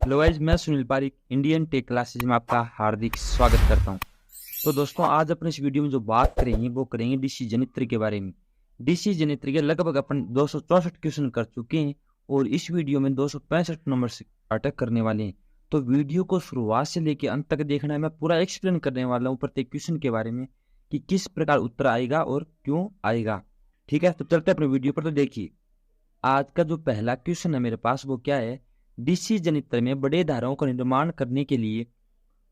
Hello guys, मैं Sunil Pareek Indian tech classes में आपका हार्दिक स्वागत करता हूं। तो दोस्तों, आज अपने इस वीडियो में जो बात करेंगे वो करेंगे डीसी जनित्र के बारे में। डीसी जनित्र के लगभग अपन 264 क्वेश्चन कर चुके हैं और इस वीडियो में 265 नंबर से अटक करने वाले हैं। तो वीडियो को शुरुआत से लेकर अंत तक देखना है। मैं पूरा एक्सप्लेन करने वाला हूँ प्रत्येक क्वेश्चन के बारे में कि किस प्रकार उत्तर आएगा और क्यों आएगा। ठीक है, तो चलते हैं अपने वीडियो पर। तो देखिए, आज का जो पहला क्वेश्चन है मेरे पास वो क्या है। डीसी जनित्र में बड़े धाराओं का निर्माण करने के लिए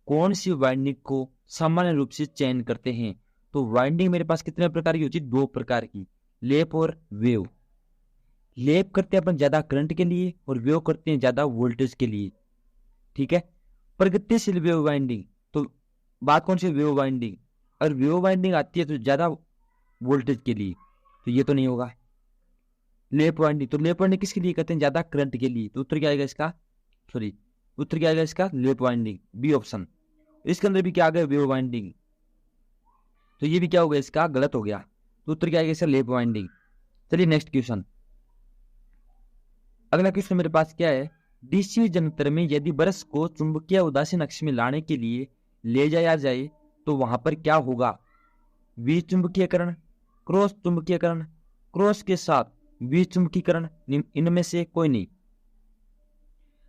कौन सी वाइंडिंग को सामान्य रूप से चयन करते हैं। तो वाइंडिंग मेरे पास कितने प्रकार की होती है? दो प्रकार की, लेप और वेव। लेप करते हैं अपन ज्यादा करंट के लिए और वेव करते हैं ज्यादा वोल्टेज के लिए। ठीक है, प्रगतिशील वेव वाइंडिंग, तो बात कौन सी? Wave winding. अगर वेव वाइंडिंग आती है तो ज्यादा वोल्टेज के लिए, तो ये तो नहीं होगा। लेप वाइंडिंग, तो लेप वाइंडिंग किसके लिए कहते हैं? ज्यादा करंट के लिए। तो उत्तर क्या आएगा इसका? सॉरी, उत्तर क्या आएगा इसका? लेप वाइंडिंग, बी ऑप्शन। इसके अंदर भी क्या आ गया? Wave winding. तो ये भी क्या हो गया? इसका गलत हो गया। तो उत्तर क्या आएगा इसका? लेप वाइंडिंग। चलिए नेक्स्ट क्वेश्चन। अगला क्वेश्चन मेरे पास क्या है। डीसी जनरेटर में यदि ब्रश को चुंबकीय उदासीन अक्ष में लाने के लिए ले जाया जाए तो वहां पर क्या होगा? विचुंबकीयकरण, क्रॉस चुंबकीयकरण, क्रॉस के साथ विचुंबकीकरण, इनमें से कोई नहीं।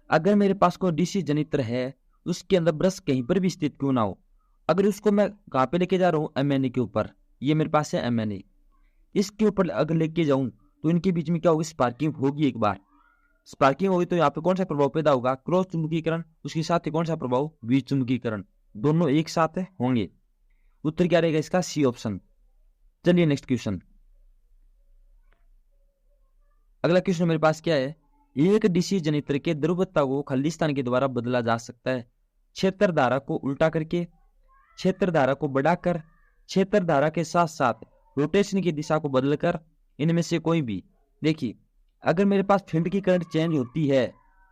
अगर मेरे पास कोई डीसी जनित्र है, उसके अंदर ब्रश कहीं पर भी स्थित क्यों ना हो, अगर उसको मैं कहां पे लेके जा रहा हूं? एमएनए के ऊपर। ये मेरे पास है एमएनए। इसके ऊपर अगर लेके जाऊं तो इनके बीच में क्या होगी? स्पार्किंग होगी। एक बार स्पार्किंग होगी तो यहाँ पे कौन सा प्रभाव पैदा होगा? क्रॉस चुंबकीकरण। उसके साथ ही कौन सा प्रभाव? विचुंबकीकरण। दोनों एक साथ होंगे। उत्तर क्या रहेगा इसका? C option. चलिए नेक्स्ट क्वेश्चन। अगला क्वेश्चन मेरे पास क्या है। एक डीसी जनित्र के ध्रुवता को खालिस्तान के द्वारा बदला जा सकता है। क्षेत्र धारा को उल्टा करके, क्षेत्र धारा को बढ़ाकर, क्षेत्र धारा के साथ साथ रोटेशन की दिशा को बदलकर, इनमें से कोई भी। देखिए, अगर मेरे पास फील्ड की करंट चेंज होती है,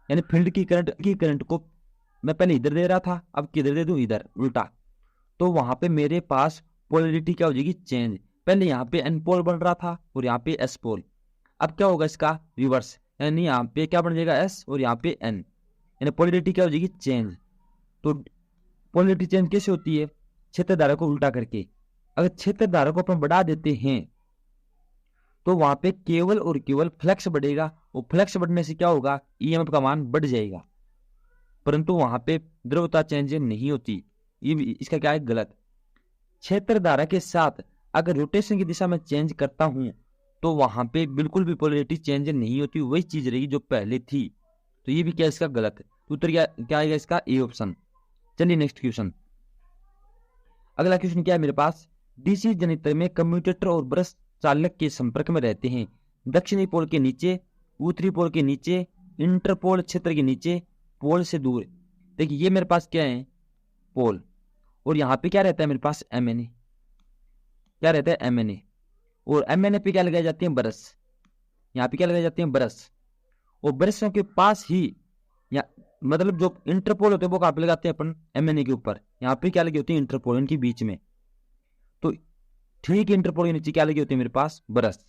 यानी फील्ड की करंट को मैं पहले इधर दे रहा था, अब किधर दे दूं? इधर, उल्टा। तो वहां पे मेरे पास पोलरिटी क्या हो जाएगी? चेंज। पहले यहाँ पे एन पोल बन रहा था और यहाँ पे एस पोल। अब क्या होगा इसका? रिवर्स, यानी यहाँ पे क्या बन जाएगा? एस और यहाँ पे एन, यानी पोलरिटी क्या हो जाएगी? चेंज। तो पोलरिटी चेंज कैसे होती है? क्षेत्र धारा को उल्टा करके। अगर क्षेत्र धारा को अपन बढ़ा देते हैं तो वहां पे केवल और केवल फ्लक्स बढ़ेगा, और फ्लक्स बढ़ने से क्या होगा? ईएमएफ का मान बढ़ जाएगा, परंतु वहां पे द्रव्यता चेंज नहीं होती। ये इसका क्या है? गलत। क्षेत्र धारा के साथ अगर रोटेशन की दिशा में चेंज करता हूं तो वहां पे बिल्कुल भी पोलरिटी चेंज नहीं होती, वही चीज रहेगी जो पहले थी। तो ये भी क्या इसका? गलत है। तो उत्तर क्या आएगा इसका? A option. चलिए नेक्स्ट क्वेश्चन। अगला क्वेश्चन क्या है मेरे पास। डीसी जनित्र में कम्यूटेटर और ब्रश चालक के संपर्क में रहते हैं। दक्षिणी पोल के नीचे, उत्तरी पोल के नीचे, इंटरपोल क्षेत्र के नीचे, पोल से दूर। देखिए, ये मेरे पास क्या है? पोल। और यहाँ पे क्या रहता है मेरे पास? एमएनए। क्या रहता है? एमएनए। और एमएनए पे क्या लगाई जाती है? ब्रश। यहाँ पे क्या लगाई जाती है? ब्रश। और ब्रशों के पास ही, या मतलब जो इंटरपोल होते हैं वो कहाँ पे लगाते हैं अपन? एमएनए के ऊपर। यहाँ पे क्या लगी होती है? इंटरपोल, इनके बीच में। तो ठीक इंटरपोल के नीचे क्या लगी होती है मेरे पास? ब्रश।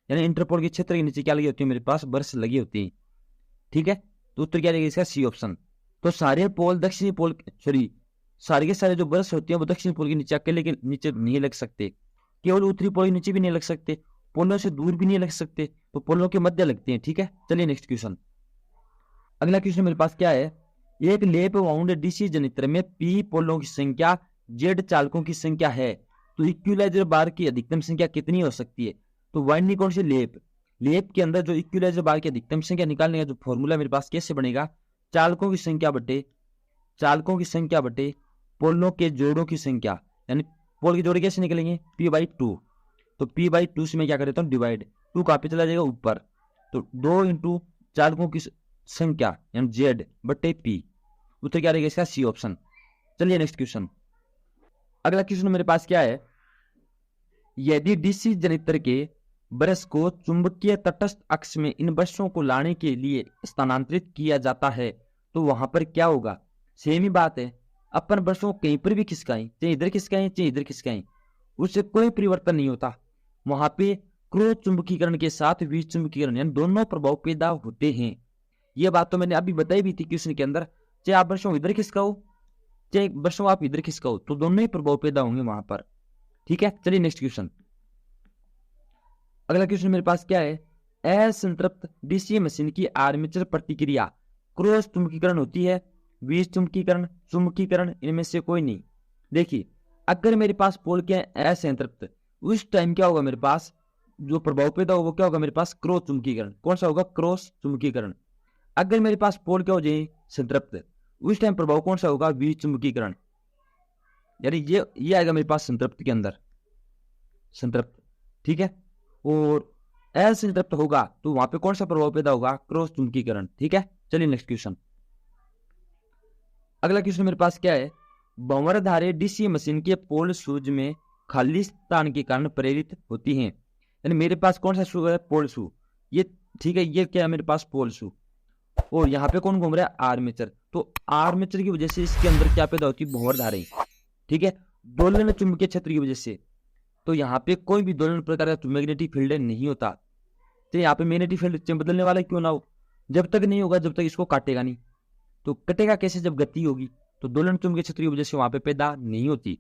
यानी इंटरपोल के क्षेत्र के नीचे क्या लगी होती है मेरे पास? ब्रश लगी होती है। ठीक है, तो उत्तर क्या रहेगा इसका? C option. तो सारे पोल दक्षिणी पोल, सॉरी, सारे के सारे जो ब्रश होते हैं वो दक्षिणी पोल के नीचे अकेले के नीचे नहीं लग सकते, केवल उत्तरी पोल के नीचे भी नहीं लग सकते, पोलों से दूर भी नहीं लग सकते, तो पोलों के मध्य लगते हैं। ठीक है, चलिए नेक्स्ट क्वेश्चन। अगला क्वेश्चन मेरे पास क्या है। एक लेप वाउंड डीसी जनित्र में पी पोलों की संख्या जेड चालकों की संख्या है, तो इक्विलाइजर बार की अधिकतम संख्या कितनी हो सकती है? तो वाइंडिंग कौन सी? लेप। लेप के अंदर जो इक्विलाइजर बार की अधिकतम संख्या निकालने का जो फॉर्मूला मेरे पास कैसे बनेगा? चालकों की संख्या बटे पोलों के जोड़ों की संख्या, यानी पोल के जोड़े कैसे निकलेंगे? p/2। तो p/2 से मैं क्या कर देता हूँ? डिवाइड। 2 कहाँ पे चला जाएगा? ऊपर। तो 2 इंटू चालकों की संख्या यानी जेड बटे पी। उत्तर क्या रहेगा इसका? C option. चलिए नेक्स्ट क्वेश्चन। अगला क्वेश्चन मेरे पास क्या है। यदि डीसी जनित्र के ब्रश को चुंबकीय तटस्थ अक्ष में इन ब्रशों को लाने के लिए स्थानांतरित किया जाता है तो वहां पर क्या होगा? सेम ही बात है, अपन ब्रशों को कहीं पर भी खिसकाएं, चाहे इधर खिसकाएं चाहे इधर खिसकाएं, उससे कोई परिवर्तन नहीं होता। वहां पे क्रॉस चुंबकीकरण के साथ विचुंबकीकरण यानी दोनों प्रभाव पैदा होते हैं। ये बात तो मैंने अभी बताई भी थी क्वेश्चन के अंदर, चाहे आप वर्षों इधर खिसकाओ चाहे वर्षों आप इधर खिसकाओ तो दोनों ही प्रभाव पैदा होंगे वहां पर। ठीक है, चलिए नेक्स्ट क्वेश्चन। अगला क्वेश्चन मेरे पास क्या है, असंतृप्त डीसी मशीन की आर्मेचर प्रतिक्रिया क्रॉस चुंबकीकरण होती है, बीज चुंबकीकरण, चुंबकीकरण, इनमें से कोई नहीं। देखिए अगर मेरे पास पोल क्या है असंतृप्त, उस टाइम क्या होगा मेरे पास जो प्रभाव पैदा होगा वो क्या होगा मेरे पास क्रॉस चुंबकीकरण। कौन सा होगा, क्रॉस चुंबकीकरण। अगर मेरे पास पोल क्या हो जाए संतृप्त, उस टाइम प्रभाव कौन सा होगा, बीज चुंबकीकरण। यानी ये आएगा मेरे पास संतृप्त के अंदर, संतृप्त। ठीक है, और असंतृप्त होगा तो वहां पे कौन सा प्रभाव पैदा होगा, क्रॉस चुंबकीकरण। ठीक है, चलिए नेक्स्ट क्वेश्चन। अगला क्वेश्चन मेरे पास क्या है, भंवरधारे डीसी मशीन के पोल शूज में खाली स्थान के कारण प्रेरित होती हैं। यानी मेरे पास कौन सा शू है, पोल शू। ये ठीक है, ये क्या है मेरे पास पोल शू, और यहाँ पे कौन घूम रहा है, आर्मेचर। तो आर्मेचर की वजह से इसके अंदर क्या पैदा होती है, भंवरधारे। ठीक है, दोलन चुंबकीय क्षेत्र की वजह से। तो यहाँ पे कोई भी दोलन प्रकार का मैग्नेटिक फील्ड नहीं होता। तो यहाँ पे मैग्नेटिक फील्ड बदलने वाला क्यों ना हो, जब तक नहीं होगा जब तक इसको काटेगा नहीं। तो कटेगा कैसे, जब गति होगी। तो दोलन चुंबकीय क्षेत्र की वजह से वहां पे पैदा नहीं होती।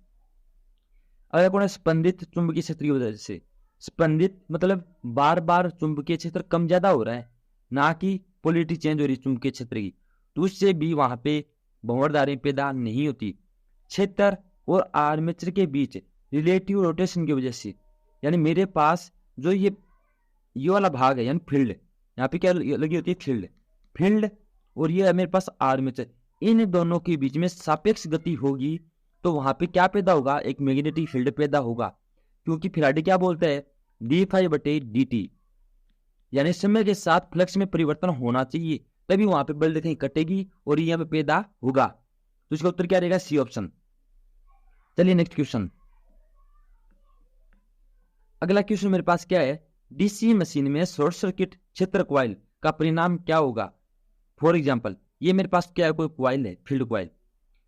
अगर कौन है, स्पंदित चुंबकीय क्षेत्र की वजह से। स्पंदित मतलब बार बार चुंबकीय क्षेत्र कम ज्यादा हो रहा है, ना कि पोलैरिटी चेंज हो रही चुंबकीय क्षेत्र की, तो उससे भी वहां पे भंवरधारें पैदा नहीं होती। क्षेत्र और आर्मेचर के बीच रिलेटिव रोटेशन की वजह से, यानी मेरे पास जो ये वाला भाग है यानी फील्ड, यहाँ पे क्या लगी होती है, फील्ड। फील्ड और ये है मेरे पास आर्मेचर, इन दोनों के बीच में सापेक्ष गति होगी तो वहां पे क्या पैदा होगा, एक मैग्नेटिक फील्ड पैदा होगा। क्योंकि फैराडे क्या बोलता है, d∅dt, यानी समय के साथ फ्लक्स में परिवर्तन होना चाहिए, तभी वहां पे बल कहीं कटेगी और यहाँ पे पैदा होगा। तो इसका उत्तर क्या रहेगा, सी ऑप्शन। चलिए नेक्स्ट क्वेश्चन। अगला क्वेश्चन मेरे पास क्या है, डीसी मशीन में शॉर्ट सर्किट क्षेत्र कॉइल का परिणाम क्या होगा। फॉर एग्जाम्पल ये मेरे पास क्या है, कोई कॉइल है, फील्ड कॉइल,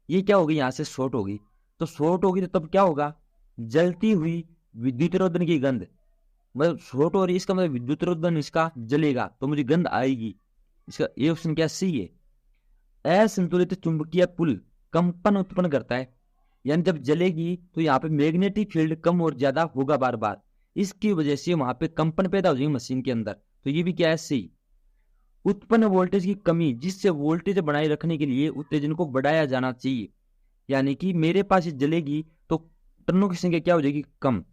ये क्या होगी, यहां से शॉर्ट होगी। तो शॉर्ट होगी तो तब क्या होगा, जलती हुई विद्युत रोधन की गंध, मतलब शॉर्ट हो रही है इसका मतलब विद्युत रोधन इसका जलेगा तो मुझे गंध आएगी। इसका ये ऑप्शन क्या सी है। असंतुलित चुंबकीय पुल कंपन उत्पन्न करता है, यानी जब जलेगी तो यहाँ पे मैग्नेटिक फील्ड कम और ज्यादा होगा बार बार, इसकी वजह से वहां पे कंपन पैदा हो जाएगी मशीन के अंदर। तो ये भी क्या है, सी। उत्पन्न वोल्टेज की कमी, जिससे वोल्टेज बनाए रखने के लिए उत्तेजन को बढ़ाया जाना चाहिए, यानी कि मेरे पास ये जलेगी तो टर्नों की संख्या क्या हो जाएगी, कम।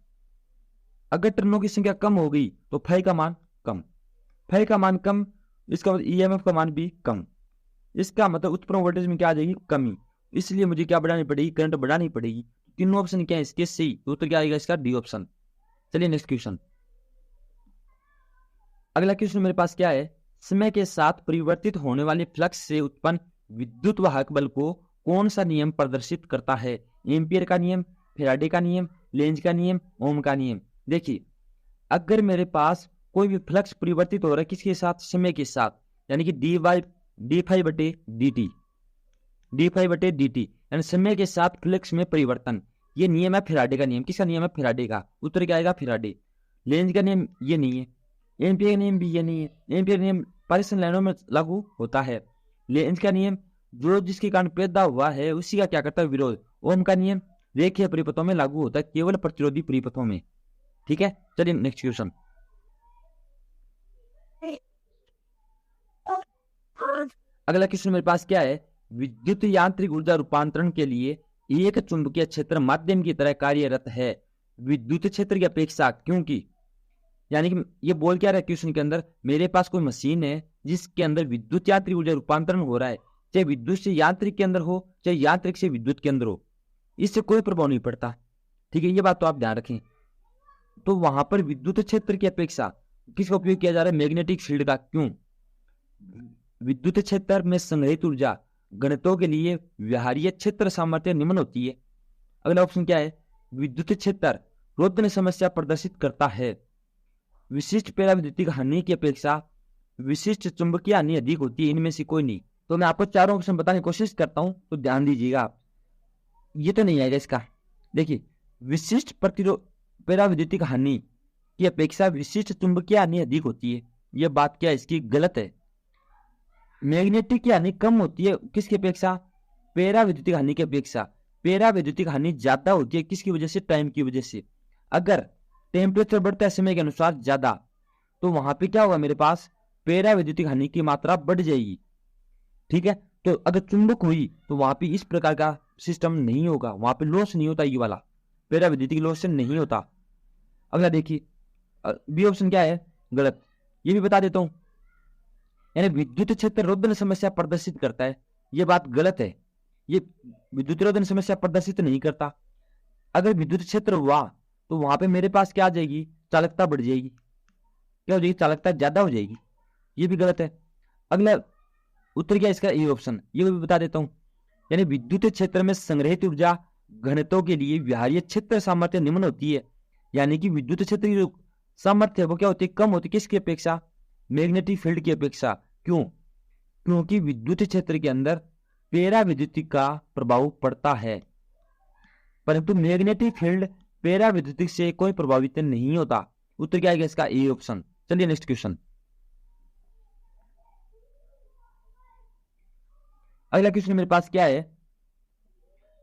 अगर टर्नों की संख्या कम हो गई तो फाई का मान कम, फाई का मान कम, इसका मतलब ईएमएफ का मान भी कम। इसका मतलब उत्पन्न वोल्टेज में क्या आ जाएगी, कमी। इसलिए मुझे क्या बढ़ानी पड़ेगी, करंट बढ़ानी पड़ेगी। तीनों ऑप्शन क्या है इसके, सही। तो उत्तर क्या आएगा इसका, डी ऑप्शन। चलिए नेक्स्ट क्वेश्चन। अगला क्वेश्चन मेरे पास क्या है, समय के साथ परिवर्तित होने वाले फ्लक्स से उत्पन्न विद्युत वाहक बल को कौन सा नियम प्रदर्शित करता है। एम्पियर का नियम, फैराडे का नियम, लेंज का नियम, ओम का नियम। देखिए अगर मेरे पास कोई भी फ्लक्स परिवर्तित हो रहा है किसके साथ, समय के साथ, यानी कि d∅dt, यानी समय के साथ फ्लक्स में परिवर्तन, ये नियम है फैराडे का नियम। किसका नियम है, फैराडे का। उत्तर क्या आएगा, फैराडे। लेंज का नियम ये नहीं है, एम्पियर का नियम भी ये नहीं है। एम्पियर नियम पारिस्थितिक लाइनों में लागू होता है। लेंज का नियम जो जिसके कारण पैदा हुआ है उसी का क्या करता है, विरोध। ओम का नियम रेखीय परिपथों में लागू होता है, केवल प्रतिरोधी परिपथों में। ठीक है, चलिए नेक्स्ट क्वेश्चन। अगला क्वेश्चन मेरे पास क्या है, विद्युत यांत्रिक ऊर्जा रूपांतरण के लिए एक चुंबकीय क्षेत्र माध्यम की तरह कार्यरत है विद्युत क्षेत्र की अपेक्षा, क्योंकि, यानी कि ये बोल क्या रहा है क्वेश्चन के अंदर, मेरे पास कोई मशीन है जिसके अंदर विद्युत यांत्रिक ऊर्जा रूपांतरण हो रहा है, चाहे विद्युत से यांत्रिक के अंदर हो चाहे यांत्रिक से विद्युत के अंदर हो, इससे कोई प्रभाव नहीं पड़ता। ठीक है, ये बात तो आप ध्यान रखें। तो वहां पर विद्युत क्षेत्र की अपेक्षा किसका उपयोग किया जा रहा है, मैग्नेटिक फील्ड का। क्यों, विद्युत क्षेत्र में संग्रहित ऊर्जा गणितों के लिए व्यवहारीय क्षेत्र सामर्थ्य निम्न होती है। अगला ऑप्शन क्या है, विद्युत क्षेत्र रोधन समस्या प्रदर्शित करता है। विशिष्ट पराविद्युतिक हानि की अपेक्षा विशिष्ट चुंबकीय हानि अधिक होती है, इनमें से कोई नहीं। तो मैं आपको चारों ऑप्शन बताने की कोशिश करता हूं तो ध्यान दीजिएगा आप। ये तो नहीं आएगा इसका। देखिए विशिष्ट पराविद्युतिक हानि की अपेक्षा विशिष्ट चुंबकीय हानि अधिक होती है, यह बात क्या है इसकी, गलत है। मैग्नेटिक की हानि कम होती है किसकी अपेक्षा? पैरा विद्युतिक हानि की अपेक्षा। पैरा विद्युतिक हानि ज्यादा होती है किसकी वजह से? टाइम की वजह से। अगर टेम्परेचर बढ़ता है समय के अनुसार ज्यादा, तो वहां पे क्या होगा? मेरे पास पैरा विद्युतिक हानि की मात्रा बढ़ जाएगी। ठीक है, तो अगर चुंबक हुई तो वहां पे इस प्रकार का सिस्टम नहीं होगा, वहां पे लॉस नहीं होता, ये वाला पैरा विद्युतिक लॉस नहीं होता। अगला देखिए, बी ऑप्शन क्या है? गलत। ये भी बता देता हूं, यानी विद्युत क्षेत्र रोधन समस्या प्रदर्शित करता है, ये बात गलत है। ये विद्युत रोधन समस्या प्रदर्शित नहीं करता। अगर विद्युत क्षेत्र हुआ तो वहां पे मेरे पास क्या आ जाएगी? चालकता बढ़ जाएगी। क्या हो जाएगी? चालकता ज्यादा हो जाएगी। ये भी गलत है। अगला उत्तर क्या इसका? A option. ये भी बता देता हूं, यानी विद्युत क्षेत्र में संग्रहित ऊर्जा घनत्व के लिए व्यवहारीय क्षेत्र सामर्थ्य निम्न होती है। यानी कि विद्युत क्षेत्र की सामर्थ्य वो क्या होती है? कम होती है किसकी अपेक्षा? मैग्नेटिक फील्ड की अपेक्षा। क्यों? क्योंकि विद्युत क्षेत्र के अंदर पैरा विद्युतिक का प्रभाव पड़ता है, परंतु मैग्नेटिक फील्ड पैरा विद्युतिक से कोई प्रभावित नहीं होता। उत्तर क्या आएगा इसका? A option. चलिए नेक्स्ट क्वेश्चन। अगला क्वेश्चन मेरे पास क्या है?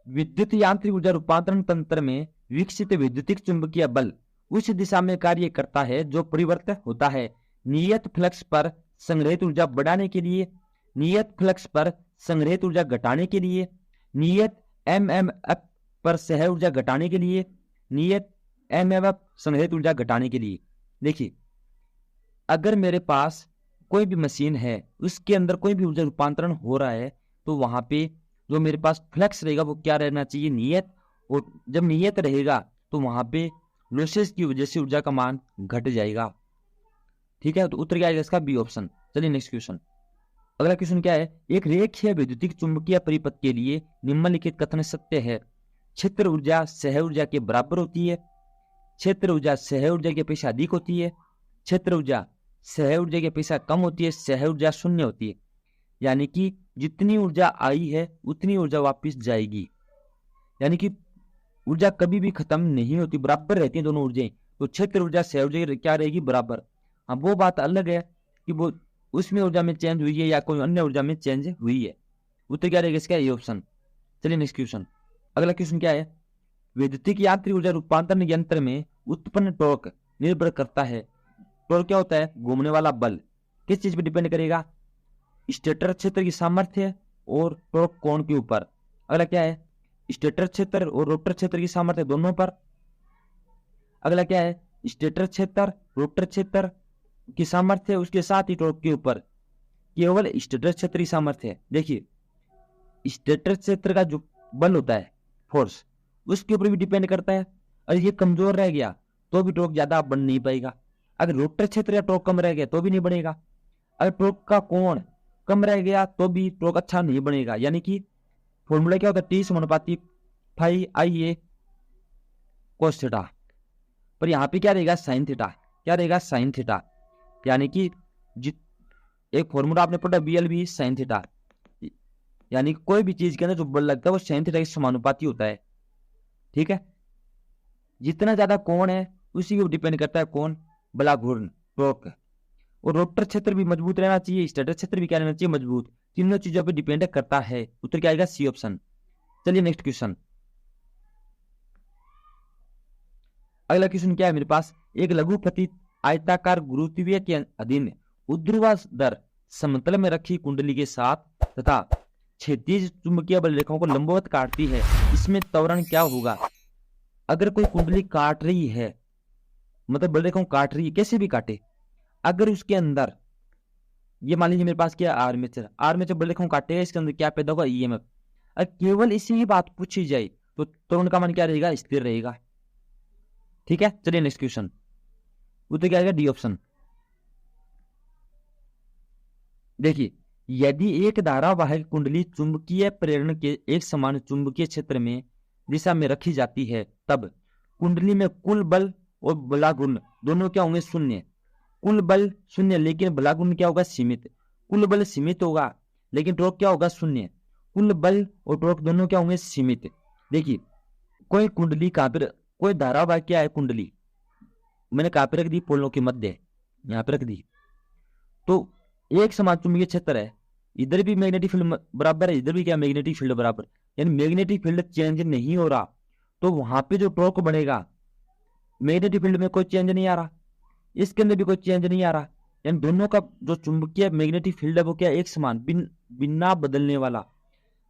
विद्युत यांत्रिक ऊर्जा रूपांतरण तंत्र में विकसित विद्युतिक चुंबकीय बल उस दिशा में कार्य करता है जो परिवर्तित होता है नियत फ्लक्स पर संग्रहित ऊर्जा बढ़ाने के लिए, नियत फ्लक्स पर संग्रहित ऊर्जा घटाने के लिए, नियत एमएमएफ पर सह ऊर्जा घटाने के लिए, नियत एमएमएफ संग्रहित ऊर्जा घटाने के लिए। देखिए, अगर मेरे पास कोई भी मशीन है, उसके अंदर कोई भी ऊर्जा रूपांतरण हो रहा है, तो वहां पे जो मेरे पास फ्लक्स रहेगा वो क्या रहना चाहिए? नियत। और जब नियत रहेगा तो वहां पे लॉसेस की वजह से ऊर्जा का मान घट जाएगा। ठीक है, तो उत्तर क्या आएगा इसका? B option. चलिए नेक्स्ट क्वेश्चन। अगला क्वेश्चन क्या है? एक रेखीय विद्युतिक चुंबकीय परिपथ के लिए निम्नलिखित कथन सत्य है। क्षेत्र ऊर्जा सह ऊर्जा के बराबर होती है, क्षेत्र ऊर्जा सह ऊर्जा की अपेक्षा अधिक होती है, क्षेत्र ऊर्जा सह ऊर्जा की अपेक्षा कम होती है, सह ऊर्जा शून्य होती है। यानी कि जितनी ऊर्जा आई है उतनी ऊर्जा वापस जाएगी, यानी कि ऊर्जा कभी भी खत्म नहीं होती, बराबर रहती है दोनों ऊर्जाएं। तो क्षेत्र ऊर्जा सह ऊर्जा क्या रहेगी? बराबर। हाँ, वो बात अलग है कि वो उसमें ऊर्जा में चेंज हुई है या कोई अन्य ऊर्जा में चेंज हुई है। उत्तर क्या रहेगा इसका? ये ऑप्शन। चलिए नेक्स्ट क्वेश्चन। अगला क्वेश्चन क्या है? विद्युतिक यांत्रिक ऊर्जा रूपांतरण यंत्र में उत्पन्न टॉर्क निर्भर करता है। टॉर्क क्या होता है? घूमने वाला बल। किस चीज पर डिपेंड करेगा? स्टेटर क्षेत्र की सामर्थ्य और टॉर्क कोण के ऊपर। अगला क्या है? स्टेटर क्षेत्र और रोटर क्षेत्र की सामर्थ्य दोनों पर। अगला क्या है? स्टेटर क्षेत्र रोटर क्षेत्र की सामर्थ्य उसके साथ ही टॉर्क के ऊपर। केवल स्टेटर क्षेत्र की सामर्थ्य है। देखिए, स्टेटर क्षेत्र का जो बल होता है, फोर्स, उसके ऊपर भी डिपेंड करता है। और ये कमजोर रह गया तो भी टॉर्क ज्यादा बन नहीं पाएगा। अगर रोटर क्षेत्र या टॉर्क कम रह गया तो भी नहीं बनेगा। अगर टॉर्क का कोण कम रह गया तो भी टॉर्क अच्छा नहीं बनेगा। यानी कि फॉर्मूला क्या होता है? टी समानुपाती फाई आई ए कोस थीटा। पर यहाँ पे क्या रहेगा? Sine theta. क्या रहेगा? Sine theta. यानी कि एक फॉर्मूला आपने पढ़ा B L B sine theta, यानी कोई भी चीज के अंदर जो बल लगता है वो साइन थीटा के समानुपाती होता है। ठीक है, जितना ज्यादा कोण है उसी को डिपेंड करता है कौन? बला घूर्ण, टॉर्क। और रोटर क्षेत्र भी मजबूत रहना चाहिए, स्टेटर क्षेत्र भी क्या रहना चाहिए? मजबूत। तीनों चीजों पर डिपेंड करता है। उत्तर क्या आएगा? C option. चलिए नेक्स्ट क्वेश्चन। अगला क्वेश्चन क्या है मेरे पास? एक लघुपतित आयताकार गुरुत्वीय के अधीन ऊर्ध्वाधर समतल में रखी कुंडली के साथ तथा क्षैतिज चुंबकीय बल रेखाओं को लंबवत काटती है, इसमें त्वरण क्या होगा? अगर कोई कुंडली काट रही है, मतलब बल रेखाओं काट रही है, कैसे भी काटे, अगर उसके अंदर ये मान लीजिए मेरे पास क्या? आर्मेचर। आर्मेचर बल रेखाओं काटेगा, इसके अंदर क्या पैदा होगा? ईएमएफ। अगर केवल इसी ही बात पूछी जाए तो त्वरण का मान क्या रहेगा? स्थिर रहेगा। ठीक है, चलिए नेक्स्ट क्वेश्चन। उत्तर क्या आएगा? D option. देखिए, यदि एक धारावाहिक कुंडली चुंबकीय प्रेरण के एक समान चुंबकीय क्षेत्र में दिशा में रखी जाती है, तब कुंडली में कुल बल और बलागुण दोनों क्या होंगे? शून्य। कुल बल शून्य, लेकिन बलागुण क्या होगा? सीमित। कुल बल सीमित होगा लेकिन टॉर्क क्या होगा? शून्य। कुल बल और टॉर्क दोनों क्या होंगे? सीमित। देखिए, कोई कुंडली कहां पर, कोई धारावाहिक क्या है? कुंडली मैंने कहां पर रख दी? पोलों के मध्य, यहां पर रख दी। तो एक समान चुंबकीय क्षेत्र है, इधर भी मैग्नेटिक फील्ड बराबर है, इधर भी क्या मैग्नेटिक फील्ड बराबर, यानी मैग्नेटिक फील्ड चेंज नहीं हो रहा, तो वहां पे जो टॉर्क बनेगा, मैग्नेटिक फील्ड में कोई चेंज नहीं आ रहा, इसके अंदर भी कोई चेंज नहीं आ रहा, यानी दोनों का जो चुंबकीय मैग्नेटिक फील्ड है वो क्या एक समान, बिना बदलने वाला।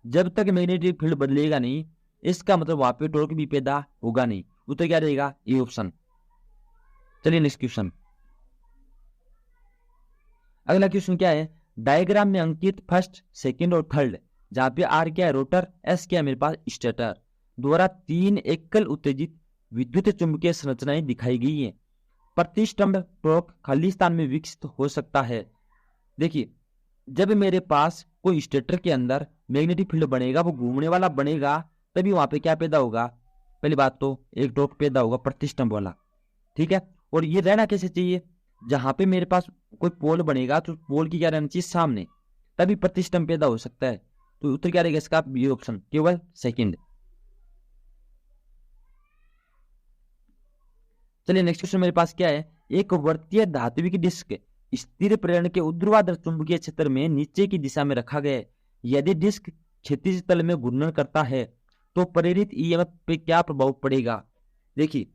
जब तक मैग्नेटिक फील्ड बदलेगा नहीं, इसका मतलब वहां पे टॉर्क भी पैदा होगा नहीं। उत्तर क्या रहेगा? A option. चलिए नेक्स्ट क्वेश्चन। अगला क्वेश्चन क्या है? डायग्राम में अंकित फर्स्ट, सेकंड और थर्ड, जहां पे आर क्या है रोटर, एस क्या है मेरे पास स्टेटर, द्वारा 3 एकल उत्तेजित विद्युत चुंबकीय संरचनाएं दिखाई गई है। प्रतिष्ठंभ टॉर्क खाली स्थान में विकसित हो सकता है। देखिए, जब मेरे पास कोई स्टेटर के अंदर मैग्नेटिक फील्ड बनेगा, वो घूमने वाला बनेगा, तभी वहां पे क्या पैदा होगा? पहली बात तो एक टॉर्क पैदा होगा प्रतिष्ठंभ वाला, ठीक है। और ये रहना कैसे चाहिए? जहां पे मेरे पास कोई पोल बनेगा तो पोल की क्या रहना चाहिए? सामने, तभी प्रतिष्ठंभ पैदा हो सकता है। तो उत्तर क्या रहेगा इसका? बी ऑप्शन, केवल सेकंड। चलिए नेक्स्ट क्वेश्चन मेरे पास क्या है? एक वर्तीय धात्विक डिस्क स्थिर प्रेरण के ऊर्ध्वाधर चुंबकीय क्षेत्र में नीचे की दिशा में रखा गया है। यदि डिस्क क्षैतिज तल में घूर्णन करता है तो प्रेरित ईएमएफ पे क्या प्रभाव पड़ेगा? देखिए,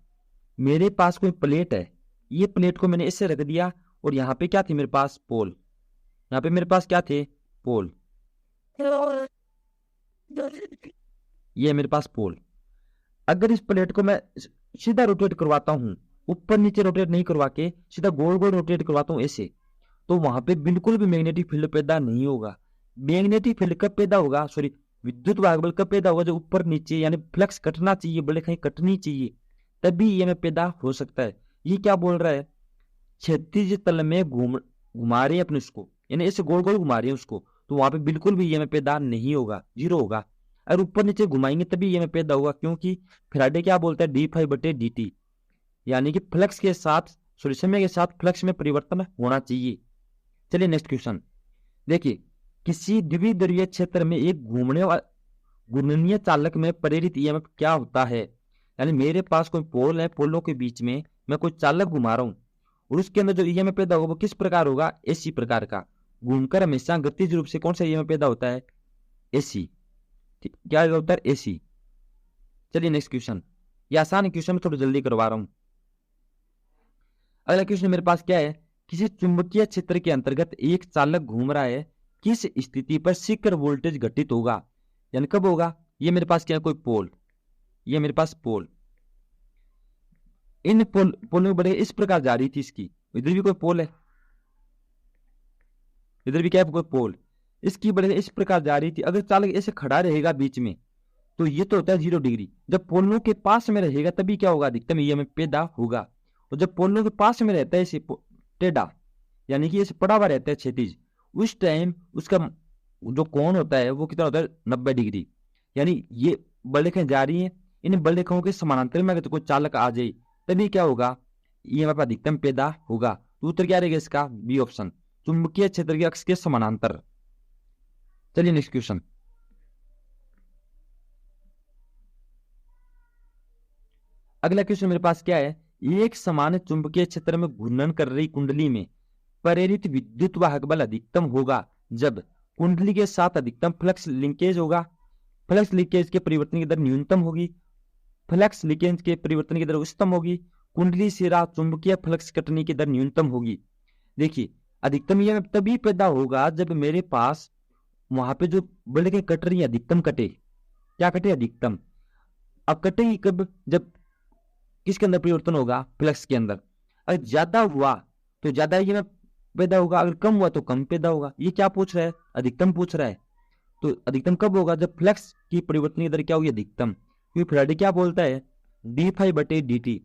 मेरे पास कोई प्लेट है, ये प्लेट को मैंने ऐसे रख दिया, और यहाँ पे क्या थी मेरे पास? पोल। यहाँ पे मेरे पास क्या थे? पोल। ये मेरे पास पोल। अगर इस प्लेट को मैं सीधा रोटेट करवाता हूं, ऊपर नीचे रोटेट नहीं करवा के सीधा गोल गोल रोटेट करवाता हूं ऐसे, तो वहां पे बिल्कुल भी मैग्नेटिक फील्ड पैदा नहीं होगा। मैग्नेटिक फील्ड कब पैदा होगा? सॉरी, विद्युत वाहक बल कब पैदा होगा? जब ऊपर नीचे यानी फ्लक्स कटना चाहिए, बल्कि कहीं कटनी चाहिए, तभी ये में पैदा हो सकता है। ये क्या बोल रहा है? क्षैतिज तल में घुमा रहे हैं अपने उसको, यानी ऐसे गोल गोल घुमा रहे हैं उसको, तो वहां पे बिल्कुल भी ये में पैदा नहीं होगा, जीरो होगा। अगर ऊपर नीचे घुमाएंगे तभी ये में पैदा होगा, क्योंकि फैराडे क्या बोलता है? d∅/dt, यानी कि फ्लक्स के साथ, सॉरी समय के साथ फ्लक्स में परिवर्तन होना चाहिए। चलिए नेक्स्ट क्वेश्चन। देखिए, किसी द्विध्रुवीय क्षेत्र में एक घूर्णनीय चालक में प्रेरित ईएमएफ क्या होता है? यानी मेरे पास कोई पोल है, पोलों के बीच में मैं कोई चालक घुमा रहा हूं, और उसके अंदर जो ईएमएफ पैदा होगा वो किस प्रकार होगा? एसी प्रकार का। घूमकर हमेशा गतिज रूप से कौन सा ईएमएफ पैदा होता है? एसी। क्या होता है? एसी। चलिए नेक्स्ट क्वेश्चन। ये आसान क्वेश्चन में थोड़ा जल्दी करवा रहा हूं। अगला क्वेश्चन मेरे पास क्या है? किसी चुंबकीय क्षेत्र के अंतर्गत एक चालक घूम रहा है, किस स्थिति पर शिखर वोल्टेज घटित होगा? यानी कब होगा? ये मेरे पास क्या है? कोई पोल, ये मेरे पास पोल, इन पोलों में बढ़े इस प्रकार जा रही थी इसकी, इधर भी कोई पोल है, इधर भी क्या है? कोई पोल, इसकी बढ़े इस प्रकार जा रही थी। अगर चालक ऐसे खड़ा रहेगा बीच में, तो ये तो होता है 0 डिग्री। जब पोलों के पास में रहेगा तभी क्या होगा? अधिकतम ईएमएफ पैदा होगा। और जब पोलों के पास में रहता है इसे टेढ़ा, यानी कि ऐसे पड़ा हुआ रहता है क्षैतिज, उस टाइम उसका जो कोण होता है वो कितना होता है? 90 डिग्री। यानी ये बल रेखाएं जा रही हैं, इन बल रेखाओं के समानांतर में अगर तो कोई चालक आ जाए तभी क्या होगा? ईएमएफ अधिकतम पैदा होगा। तो उत्तर क्या रहेगा इसका? बी ऑप्शन, चुंबकीय क्षेत्र के अक्ष के समानांतर। चलिए नेक्स्ट क्वेश्चन। अगला क्वेश्चन मेरे पास क्या है? एक समान चुंबकीय क्षेत्र में घूर्णन कर रही कुंडली में प्रेरित विद्युत वाहक बल अधिकतम होगा जब कुंडली के साथ अधिकतम फ्लक्स लिंकेज होगा, फ्लक्स लिंकेज के परिवर्तन की दर न्यूनतम होगी, फ्लक्स लिंकेज के परिवर्तन की दर उच्चतम होगी, कुंडली सिरा चुंबकीय फ्लक्स कटने की दर न्यूनतम होगी। देखिए, अधिकतम ये तभी पैदा होगा जब मेरे पास वहां पे जो बल के कट रही है अधिकतम कटे। क्या कटे? अधिकतम। अब कटेगी कब? जब किसके अंदर परिवर्तन होगा? फ्लक्स के अंदर। अगर ज्यादा हुआ तो ज्यादा ये पैदा होगा, अगर कम हुआ तो कम पैदा होगा। ये क्या पूछ रहा है? अधिकतम पूछ रहा है। तो अधिकतम कब होगा? जब फ्लक्स की परिवर्तन की दर क्या होगी? अधिकतम। क्योंकि फैराडे क्या बोलता है? d∅/dt,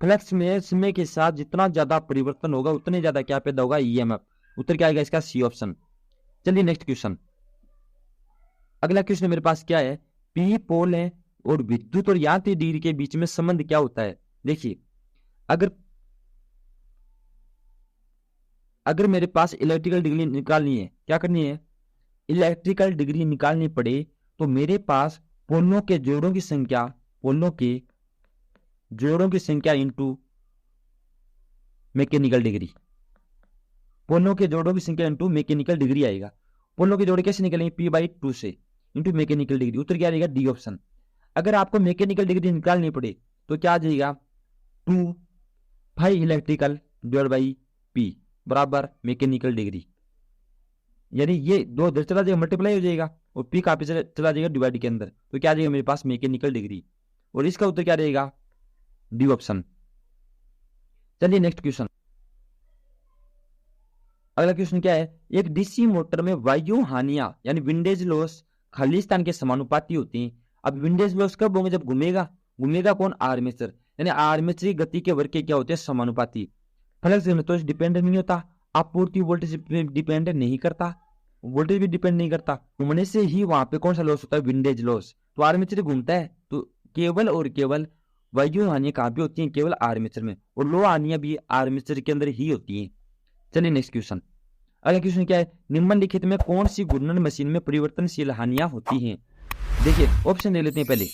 फ्लक्स में समय के साथ जितना ज्यादा परिवर्तन होगा उतने ज्यादा क्या पैदा होगा? ईएमएफ। उत्तर क्या आएगा इसका? C option. चलिए नेक्स्ट क्वेश्चन। अगला क्वेश्चन मेरे पास क्या है? पी पोल है और विद्युत और यांत्रिक डिग्री के बीच में संबंध क्या होता है? देखिए, अगर मेरे पास इलेक्ट्रिकल डिग्री निकालनी है, क्या करनी है? इलेक्ट्रिकल डिग्री निकालनी पड़े तो मेरे पास पोलों के जोड़ों की संख्या, पोलों के जोड़ों की संख्या इंटू मैकेनिकल डिग्री, पोलों के जोड़ों की संख्या इंटू मैकेनिकल डिग्री आएगा। पोलों के जोड़े कैसे निकलेंगे, P/2 से इंटू मैकेनिकल डिग्री। उत्तर क्या रहेगा, डी ऑप्शन। अगर आपको मैकेनिकल डिग्री निकालनी पड़े तो क्या आ जाएगा, 2 इलेक्ट्रिकल डिवाइड बाई P बराबर मैकेनिकल डिग्री, यानी ये 2 इधर चला जाएगा, मल्टीप्लाई हो जाएगा, और P कहाँ पे चला जाएगा, डिवाइड के अंदर। तो क्या आ जाएगा मेरे पास, मैकेनिकल डिग्री, और इसका उत्तर क्या रहेगा, डी ऑप्शन। चलिए नेक्स्ट क्वेश्चन। अगला क्वेश्चन क्या है, एक डीसी मोटर में वायु हानियां यानी विंडेज लॉस खालिस्तान के समानुपाती होती हैं। अब विंडेज लॉस कब होंगे, जब घूमेगा, घूमेगा कौन, आर्मेचर, यानी आर्मेचर की गति के वर्ग के क्या होते हैं, समानुपाती। फ्लक्स तो डिपेंड नहीं होता, आपूर्ति वोल्टेज पे डिपेंड नहीं करता, वोल्टेज भी डिपेंड नहीं करता, घूमने से ही वहां पे कौन सा लॉस होता है, विंडेज लॉस। तो आर्मेचर घूमता है तो केवल और केवल वायु हानियां कहाँ पे होती हैं, केवल आर्मेचर में, और लो हानियां भी आर्मेचर के अंदर ही होती हैं। चलिए नेक्स्ट क्वेश्चन। अगला क्वेश्चन क्या है, निम्नलिखित में कौन सी घूर्णन मशीन में परिवर्तनशील हानियां होती हैं। देखिए ऑप्शन ले लेते हैं पहले,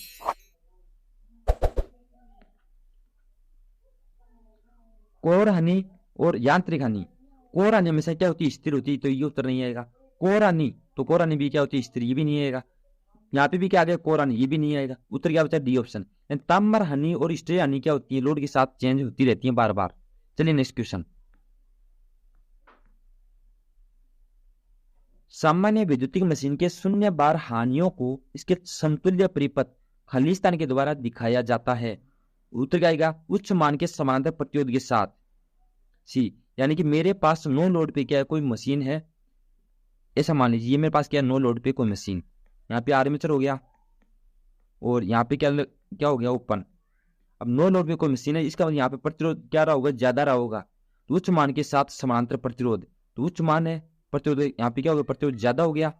कोर हानि और यांत्रिक हानि। कोर हानि हमेशा क्या होती है, स्थिर होती है, तो ये उत्तर नहीं आएगा। कोर हानि, तो कोर हानि भी क्या होती है, स्थिर, ये भी नहीं आएगा। यहाँ पे भी क्या आ गया, कोर हानि, ये भी नहीं आएगा। उत्तर क्या बचा, डी ऑप्शन। ताम्र हानि और स्ट्रे हानि क्या होती है, लोड के साथ चेंज होती रहती है बार बार। चलिए नेक्स्ट क्वेश्चन। सामान्य विद्युतिक मशीन के शून्य बार हानियों को इसके समतुल्य परिपथ खालिस्तान के द्वारा दिखाया जाता है। उत्तर क्या आएगा, उच्च मान के समानांतर प्रतिरोध के साथ। सी, यानी कि मेरे पास नो लोड पे क्या है, कोई मशीन है, ऐसा मान लीजिए मेरे पास क्या है, नो लोड पे कोई मशीन, यहाँ पे आर्मेचर हो गया, और यहाँ पे क्या क्या हो गया, ओपन। अब नो लोड पे कोई मशीन है, इसका यहाँ पे प्रतिरोध क्या रहा होगा, ज्यादा रहा होगा, तो उच्च मान के साथ समानांतर प्रतिरोध, तो उच्च मान है, प्रतिरोध यहाँ पे क्या हो गया, प्रतिरोध ज्यादा हो गया,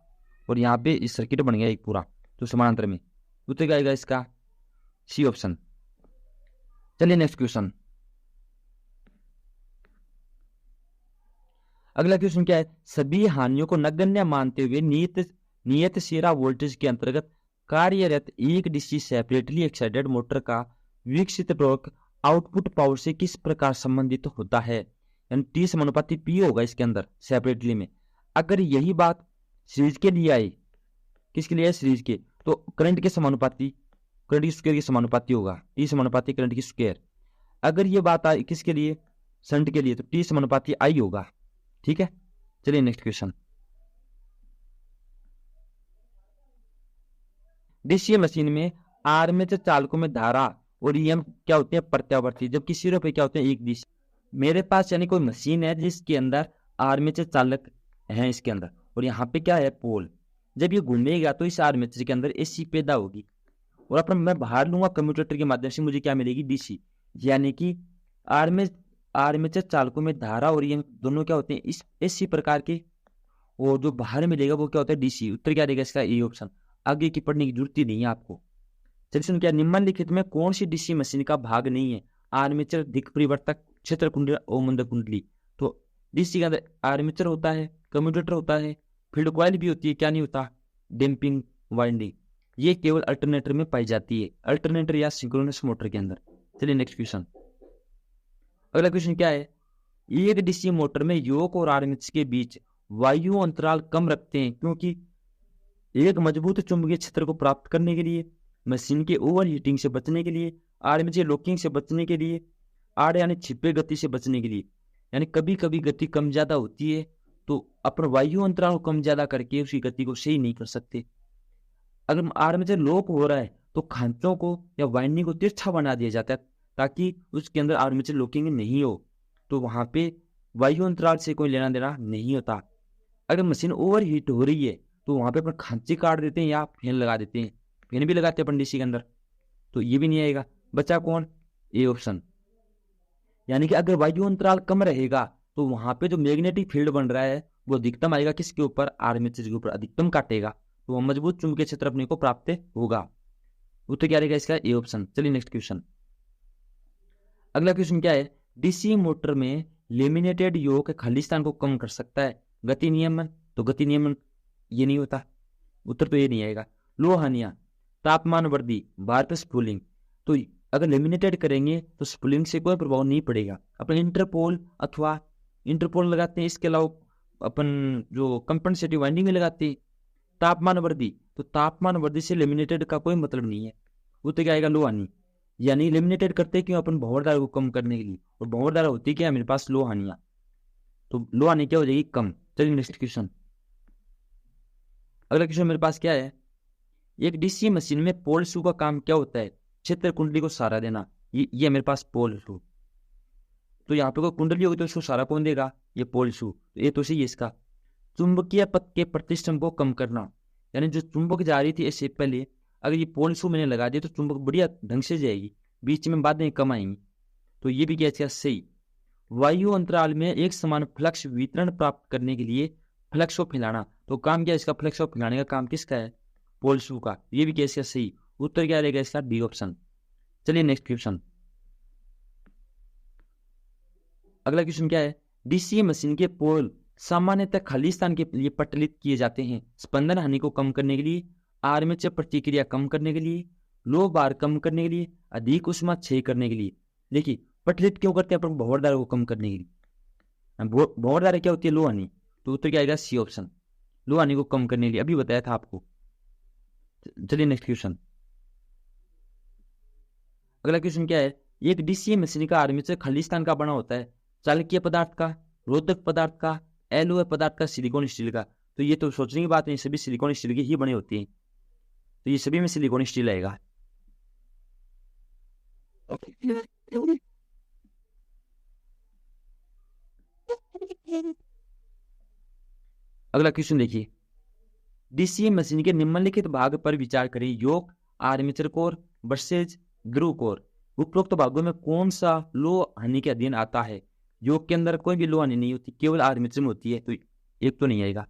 और यहाँ पे इस सर्किट बन गया एक पूरा, तो समानांतर में। उत्तर क्या आएगा इसका, सी ऑप्शन। चलिए नेक्स्ट क्वेश्चन। अगला क्वेश्चन क्या है, सभी हानियों को नगण्य मानते हुए नियत शेरा वोल्टेज के अंतर्गत कार्यरत एक डीसी सेपरेटली एक्साइटेड मोटर का विकसित टॉर्क आउटपुट पावर से किस प्रकार संबंधित होता है, यानी टी समानुपाती पी होगा इसके अंदर सेपरेटली में। अगर यही बात सीरीज के लिए आई, किसके लिए, सीरीज के, तो करंट के समानुपाती, करंट की स्क्वायर के समानुपाती होगा, टी समानुपाती करंट की स्क्वायर। अगर ये बात आई किसके लिए, शंट के लिए, तो टी समानुपाती आई होगा। ठीक है, चलिए नेक्स्ट क्वेश्चन। डीसी मशीन में आर्मेचर चालकों में धारा और ईएम क्या होते हैं, प्रत्यावर्ती, जबकि सिरों पे क्या होते हैं, एक दिशा। मेरे पास यानी कोई मशीन है जिसके अंदर आर्मेचर चालक हैं इसके अंदर, और यहाँ पे क्या है, पोल। जब ये घूमेगा तो इस आर्मेचर के अंदर एसी पैदा होगी, और अपना मैं बाहर लूंगा कम्यूटेटर के माध्यम से, मुझे क्या मिलेगी, डीसी। यानी कि आर्मेचर चालकों में धारा और ईएम दोनों क्या होते हैं, इस एसी प्रकार के, और जो बाहर मिलेगा वो क्या होता है, डीसी। उत्तर क्या रहेगा इसका, ए ऑप्शन। आगे की पढ़ने की जरूरत ही नहीं है आपको। चलिए सुन, क्या निम्नलिखित में कौन सी डीसी मशीन का भाग नहीं है, आर्मेचर, दिक् परिवर्तक, क्षेत्र कुंडली, अवमंदक कुंडली। तो डीसी के अंदर आर्मेचर होता है, कम्यूटेटर होता है, फील्ड कॉइल भी होती है, क्या नहीं होता, डैम्पिंग वाइंडिंग। ये केवल अल्टरनेटर में पाई जाती है, अल्टरनेटर या सिंक्रोनस मोटर के अंदर। चलिए नेक्स्ट क्वेश्चन। अगला क्वेश्चन क्या है, एक डीसी मोटर में योक और आर्मेचर के बीच वायु अंतराल कम रखते हैं क्योंकि एक मजबूत चुंबकीय क्षेत्र को प्राप्त करने के लिए, मशीन के ओवर हीटिंग से बचने के लिए, आर्मेचर लॉकिंग से बचने के लिए, आड़ यानी छिपे गति से बचने के लिए। यानी कभी कभी गति कम ज्यादा होती है तो अपन वायु अंतराल को कम ज्यादा करके उसकी गति को सही नहीं कर सकते। अगर आर्मेचर लॉक हो रहा है तो खांचों को या वाइंडिंग को तिरछा बना दिया जाता है ताकि उसके अंदर आर्मेचर लॉकिंग नहीं हो, तो वहां पे वायु अंतराल से कोई लेना देना नहीं होता। अगर मशीन ओवर हीट हो रही है तो वहां पे अपन खांची काट देते हैं या फैन लगा देते हैं, फैन भी लगाते हैं अपन डीसी के अंदर, तो ये भी नहीं आएगा। बचा कौन, ए ऑप्शन। यानी कि अगर वायु अंतराल कम रहेगा तो वहां पे जो मैग्नेटिक फील्ड बन रहा है वो अधिकतम आएगा किसके ऊपर, आर्मेचर के ऊपर अधिकतम काटेगा, तो वह मजबूत चुंबकीय क्षेत्र अपने को प्राप्त होगा। उत्तर क्या रहेगा इसका, ए ऑप्शन। चलिए नेक्स्ट क्वेश्चन। अगला क्वेश्चन क्या है, डीसी मोटर में लेमिनेटेड योक खालिस्तान को कम कर सकता है, गति नियमन, तो गति नियमन ये नहीं होता, उत्तर तो ये नहीं आएगा। लो हानियां, तापमान वृद्धि, भार पे स्पूलिंग, तो अगर लेमिनेटेड करेंगे तो स्पूलिंग से कोई प्रभाव नहीं पड़ेगा। अपन इंटरपोल अथवा इंटरपोल लगाते हैं, इसके अलावा अपन जो कंपनसेटिव वाइंडिंग में लगाते हैं। तापमान वृद्धि, तो तापमान वृद्धि से लेमिनेटेड का कोई मतलब नहीं है, वो तो क्या आएगा, लो हानि। यानी लेमिनेटेड करते क्यों, अपन भंवर धारा को कम करने के लिए, और भंवर धारा होती क्या है मेरे पास, लो हानियां, तो लो हानि क्या हो जाएगी, कम। चलिए नेक्स्ट क्वेश्चन। अगला क्वेश्चन मेरे पास क्या है, एक डीसी मशीन में पोल शू का काम क्या होता है, क्षेत्र कुंडली को सहारा देना। ये मेरे पास पोल शू, तो यहाँ पे कोई कुंडली होगी तो उसको सहारा कौन देगा, ये पोल शू, तो ये तो सही है इसका। चुंबकीय पथ के प्रतिष्ठम को कम करना, यानी जो चुंबक जा रही थी इससे पहले अगर ये पोल शू मैंने लगा दिया तो चुंबक बढ़िया ढंग से जाएगी, बीच में बातें कम आएंगी, तो ये भी क्या है सही। वायु अंतराल में एक समान फ्लक्स वितरण प्राप्त करने के लिए फ्लक्स को फैलाना, तो काम क्या है इसका, फ्लक्स को फैलाने का काम किसका है, पोल शू का, ये भी कैसे सही। उत्तर क्या रहेगा इसका, डी ऑप्शन। चलिए नेक्स्ट क्वेश्चन। अगला क्वेश्चन क्या है, डीसी मशीन के पोल सामान्यतः खाली स्थान के लिए पटलित किए जाते हैं, स्पंदन हानि को कम करने के लिए, आर्मेचर प्रतिक्रिया कम करने के लिए, लो बार कम करने के लिए, अधिक उष्मा क्षय करने के लिए। देखिए पटलित क्यों करते हैं अपन, भंवर धारा को कम करने के लिए। भंवर धारा क्या होती है, लो हानि, तो उत्तर क्या आएगा, सी ऑप्शन, लो हानि को कम करने के लिए, अभी बताया था आपको। चलिए नेक्स्ट क्वेश्चन। अगला क्वेश्चन क्या है, एक डीसी मशीन का आर्मेचर खालिस्तान का बना होता है, चालकीय पदार्थ का, रोधक पदार्थ का, एलओए पदार्थ का, सिलिकॉन स्टील का। तो ये तो सोचने की बात नहीं, सभी सिलिकॉन स्टील की ही बनी होती है, तो ये सभी में सिलिकॉन स्टील आएगा। अगला क्वेश्चन देखिए, डीसी मशीन के निम्नलिखित भाग पर विचार करें, योक, आर्मेचर कोर, ब्रशेज, ध्रुव कोर। उपरोक्त भागों में कौन सा लो हानि के अधीन आता है। योक के अंदर कोई भी लो हानि नहीं होती, केवल आर्मेचर में होती है, तो एक तो नहीं आएगा।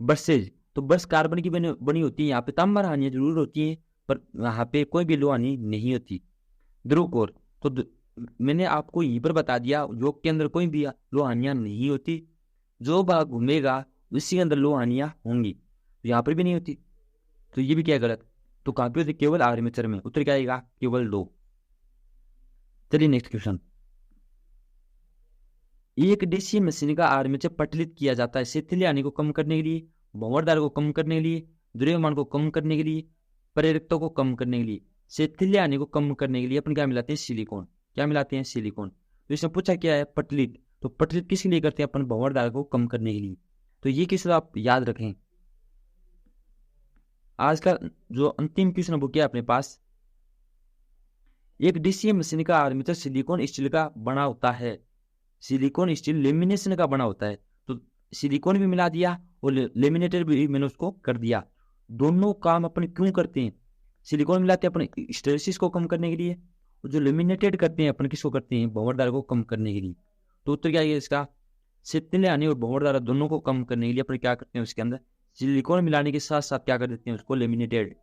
ब्रशेज, तो ब्रश कार्बन की बनी होती है, यहाँ पे तांबा हानियां जरूर होती है, पर यहाँ पे कोई भी लो हानि नहीं होती। ध्रुव कोर, तो मैंने आपको यहीं पर बता दिया, योग के अंदर कोई भी लो हानियां नहीं होती, जो भाग घूमेगा उसी के अंदर लो हानियां होंगी, तो यहाँ पर भी नहीं होती, तो ये भी क्या गलत, तो कहाँ पे होती, केवल आर्मेचर में। उत्तर क्या आएगा, केवल लो। चलिए नेक्स्ट क्वेश्चन। एक डीसी मशीन का आर्मेचर पटलित किया जाता है शिथिल हानि को कम करने के लिए, भंवर धारा को कम करने के लिए, द्रव्यमान को कम करने के लिए, प्रेरकता को कम करने के लिए। शिथिल हानि को कम करने के लिए अपन क्या मिलाते हैं, सिलिकॉन। क्या मिलाते हैं, सिलिकॉन। तो इसने पूछा क्या है, पटलित, तो पटलित किस लिए करते हैं अपन, भंवर धारा को कम करने के लिए, तो ये किस आप याद रखें। आज का जो अंतिम क्वेश्चन वो क्या है अपने पास, एक डीसी मशीन का आर्मेचर सिलिकॉन स्टील का बना होता है, सिलिकॉन स्टील लेमिनेशन का बना होता है, तो सिलिकॉन भी मिला दिया और लेमिनेटेड भी मैंने उसको कर दिया। दोनों काम अपन क्यों करते हैं, सिलिकॉन मिलाते हैं अपन स्ट्रेसिस को कम करने के लिए, और जो लेमिनेटेड करते हैं अपन किसको करते हैं, भंवर धारा को कम करने के लिए। तो उत्तर क्या है इसका, शिथिल हानि और भंवर धारा दोनों को कम करने के लिए अपन क्या करते हैं, उसके अंदर सिलिकॉन मिलाने के साथ साथ क्या कर देते हैं, उसको लेमिनेटेड।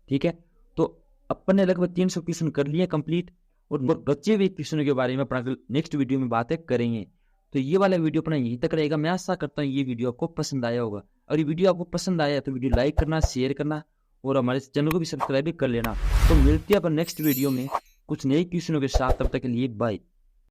ठीक है, तो अपन ने लगभग 300 क्वेश्चन कर लिए कंप्लीट, और बच्चे हुए क्वेश्चनों के बारे में अपना नेक्स्ट वीडियो में बातें करेंगे। तो ये वाला वीडियो अपना यहीं तक रहेगा। मैं आशा करता हूँ ये वीडियो आपको पसंद आया होगा, और ये वीडियो आपको पसंद आया तो वीडियो लाइक करना, शेयर करना, और हमारे चैनल को भी सब्सक्राइब कर लेना। तो मिलते हैं अपन नेक्स्ट वीडियो में कुछ नए क्वेश्चनों के साथ, तब तक के लिए बाय।